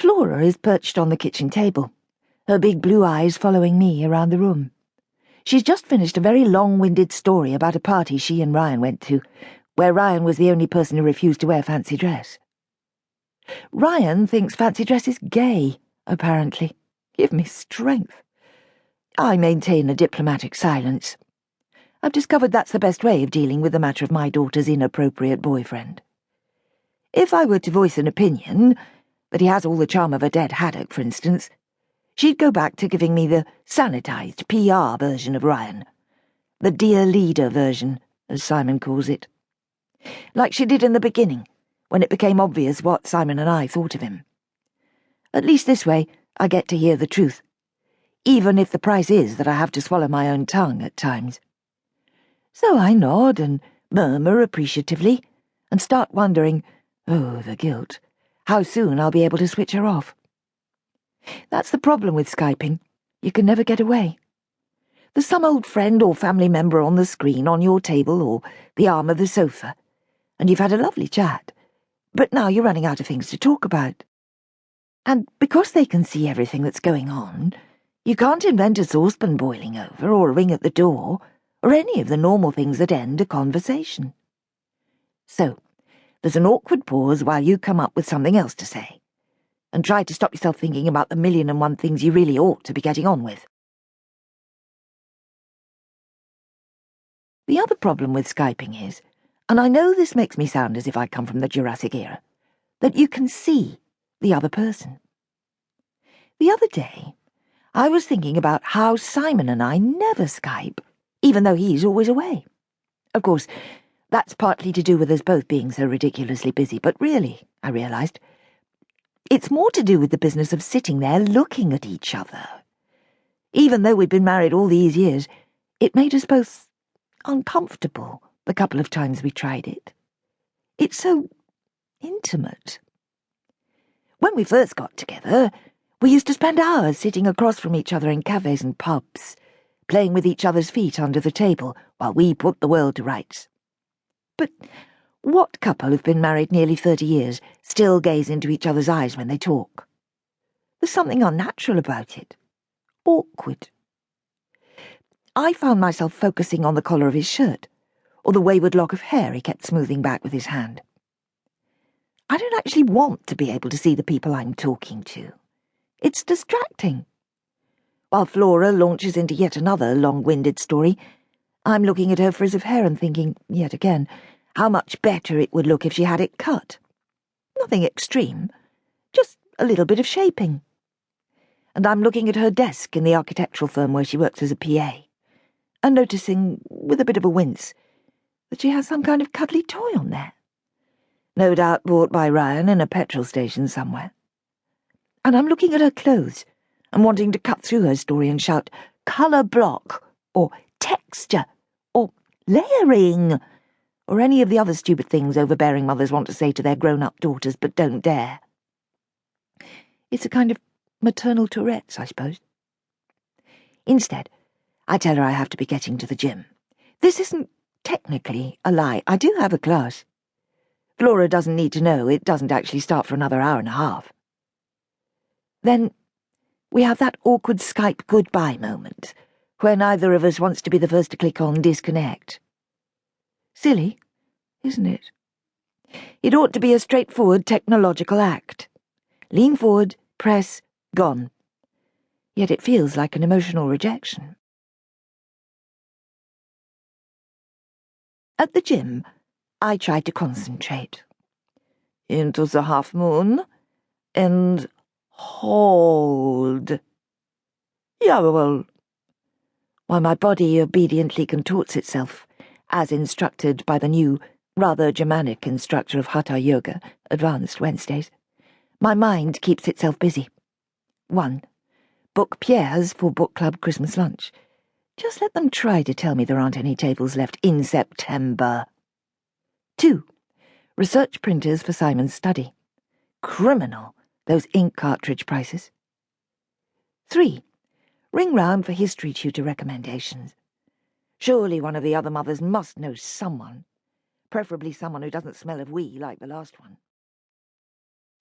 Flora is perched on the kitchen table, her big blue eyes following me around the room. She's just finished a very long-winded story about a party she and Ryan went to, where Ryan was the only person who refused to wear fancy dress. Ryan thinks fancy dress is gay, apparently. Give me strength. I maintain a diplomatic silence. I've discovered that's the best way of dealing with the matter of my daughter's inappropriate boyfriend. If I were to voice an opinion, that he has all the charm of a dead haddock, for instance, she'd go back to giving me the sanitized PR version of Ryan. The dear leader version, as Simon calls it. Like she did in the beginning, when it became obvious what Simon and I thought of him. At least this way, I get to hear the truth, even if the price is that I have to swallow my own tongue at times. So I nod and murmur appreciatively, and start wondering, oh, the guilt, how soon I'll be able to switch her off. That's the problem with Skyping. You can never get away. There's some old friend or family member on the screen on your table or the arm of the sofa, and you've had a lovely chat, but now you're running out of things to talk about. And because they can see everything that's going on, you can't invent a saucepan boiling over or a ring at the door or any of the normal things that end a conversation. So, there's an awkward pause while you come up with something else to say, and try to stop yourself thinking about the 1,000,001 things you really ought to be getting on with. The other problem with Skyping is, and I know this makes me sound as if I come from the Jurassic era, that you can see the other person. The other day, I was thinking about how Simon and I never Skype, even though he's always away. Of course, that's partly to do with us both being so ridiculously busy, but really, I realised, it's more to do with the business of sitting there looking at each other. Even though we'd been married all these years, it made us both uncomfortable the couple of times we tried it. It's so intimate. When we first got together, we used to spend hours sitting across from each other in cafes and pubs, playing with each other's feet under the table while we put the world to rights. But what couple who've been married nearly 30 years still gaze into each other's eyes when they talk? There's something unnatural about it. Awkward. I found myself focusing on the collar of his shirt, or the wayward lock of hair he kept smoothing back with his hand. I don't actually want to be able to see the people I'm talking to. It's distracting. While Flora launches into yet another long-winded story, I'm looking at her frizz of hair and thinking, yet again, how much better it would look if she had it cut. Nothing extreme, just a little bit of shaping. And I'm looking at her desk in the architectural firm where she works as a PA, and noticing, with a bit of a wince, that she has some kind of cuddly toy on there. No doubt bought by Ryan in a petrol station somewhere. And I'm looking at her clothes and wanting to cut through her story and shout, colour block, or texture, or layering, or any of the other stupid things overbearing mothers want to say to their grown-up daughters but don't dare. It's a kind of maternal Tourette's, I suppose. Instead, I tell her I have to be getting to the gym. This isn't technically a lie. I do have a class. Flora doesn't need to know it doesn't actually start for another hour and a half. Then we have that awkward Skype goodbye moment, where neither of us wants to be the first to click on disconnect. Silly, isn't it? It ought to be a straightforward technological act. Lean forward, press, gone. Yet it feels like an emotional rejection. At the gym, I tried to concentrate. Into the half moon, and hold. Yeah, well, while my body obediently contorts itself, as instructed by the new, rather Germanic instructor of Hatha Yoga, Advanced Wednesdays, my mind keeps itself busy. 1. Book Pierre's for book club Christmas lunch. Just let them try to tell me there aren't any tables left in September. 2. Research printers for Simon's study. Criminal, those ink cartridge prices. 3. Ring round for history tutor recommendations. Surely one of the other mothers must know someone, preferably someone who doesn't smell of wee like the last one.